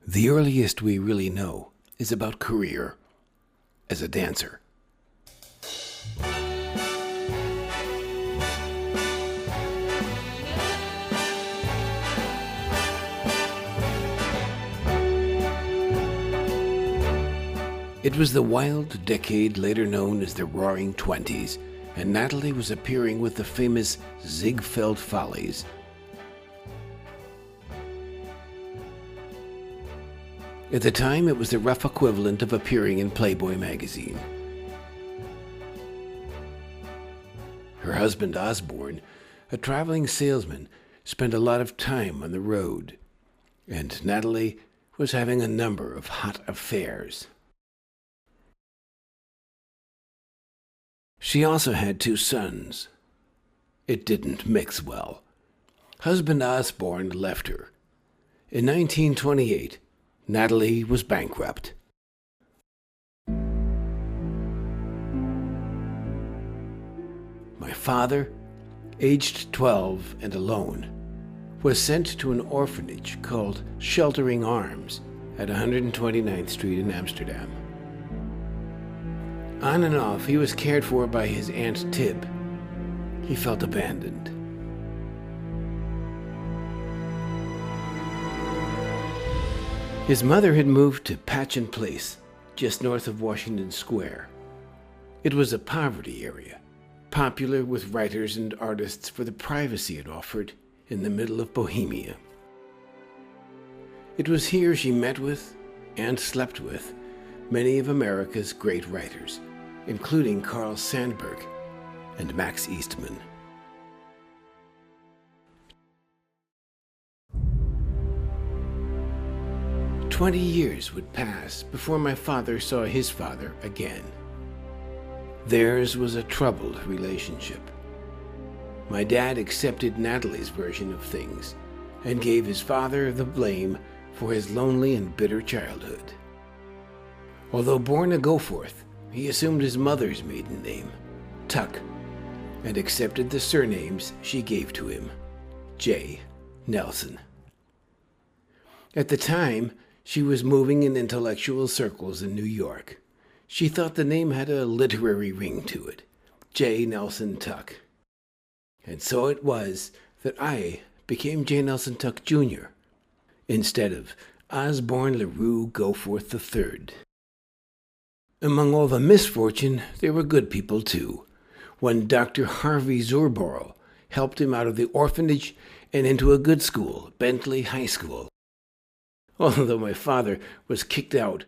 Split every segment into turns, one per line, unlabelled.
The earliest we really know is about career as a dancer. It was the wild decade later known as the Roaring Twenties, and Natalie was appearing with the famous Ziegfeld Follies. At the time, it was the rough equivalent of appearing in Playboy magazine. Her husband Osborne, a traveling salesman, spent a lot of time on the road, and Natalie was having a number of hot affairs. She also had 2 sons. It didn't mix well. Husband Osborne left her. In 1928, Natalie was bankrupt. My father, aged 12 and alone, was sent to an orphanage called Sheltering Arms at 129th Street in Amsterdam. On and off, he was cared for by his Aunt Tib. He felt abandoned. His mother had moved to Patchen Place, just north of Washington Square. It was a poverty area, popular with writers and artists for the privacy it offered in the middle of Bohemia. It was here she met with and slept with many of America's great writers, including Carl Sandburg and Max Eastman. "20 years would pass before my father saw his father again. Theirs was a troubled relationship. My dad accepted Natalie's version of things and gave his father the blame for his lonely and bitter childhood. Although born a Goforth, he assumed his mother's maiden name, Tuck, and accepted the surnames she gave to him, J. Nelson. At the time, she was moving in intellectual circles in New York. She thought the name had a literary ring to it, J. Nelson Tuck. And so it was that I became J. Nelson Tuck Jr., instead of Osborne LaRue Goforth III. Among all the misfortune, there were good people too. One Dr. Harvey Zurborough helped him out of the orphanage and into a good school, Bentley High School, although my father was kicked out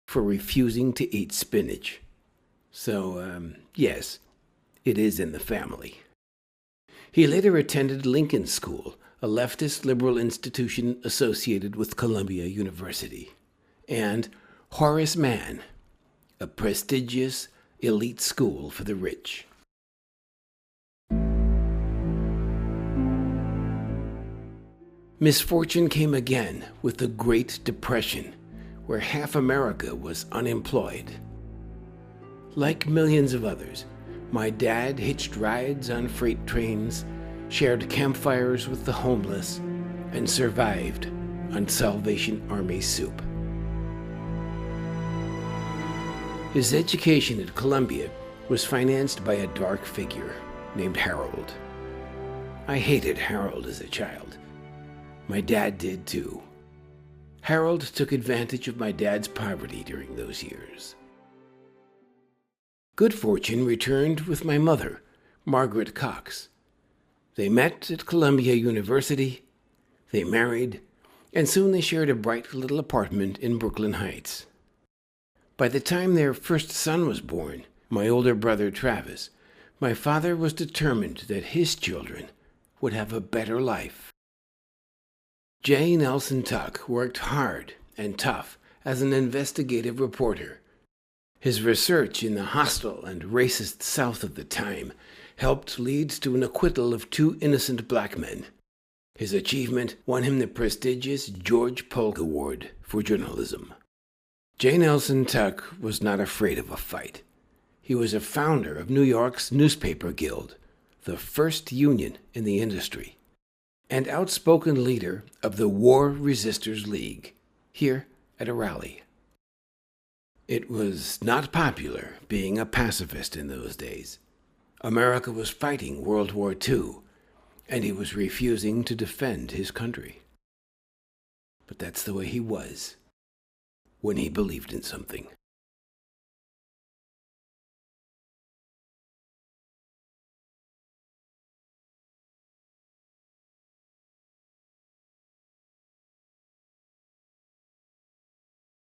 for refusing to eat spinach. So, yes, it is in the family. He later attended Lincoln School, a leftist liberal institution associated with Columbia University, and Horace Mann, a prestigious elite school for the rich. Misfortune came again with the Great Depression, where half America was unemployed. Like millions of others, my dad hitched rides on freight trains, shared campfires with the homeless, and survived on Salvation Army soup. His education at Columbia was financed by a dark figure named Harold. I hated Harold as a child. My dad did too. Harold took advantage of my dad's poverty during those years. Good fortune returned with my mother, Margaret Cox. They met at Columbia University, they married, and soon they shared a bright little apartment in Brooklyn Heights. By the time their first son was born, my older brother Travis, my father was determined that his children would have a better life. J. Nelson Tuck worked hard and tough as an investigative reporter. His research in the hostile and racist South of the time helped lead to an acquittal of 2 innocent black men. His achievement won him the prestigious George Polk Award for journalism. J. Nelson Tuck was not afraid of a fight. He was a founder of New York's Newspaper Guild, the first union in the industry, and outspoken leader of the War Resisters League, here at a rally. It was not popular being a pacifist in those days. America was fighting World War II, and he was refusing to defend his country. But that's the way he was when he believed in something.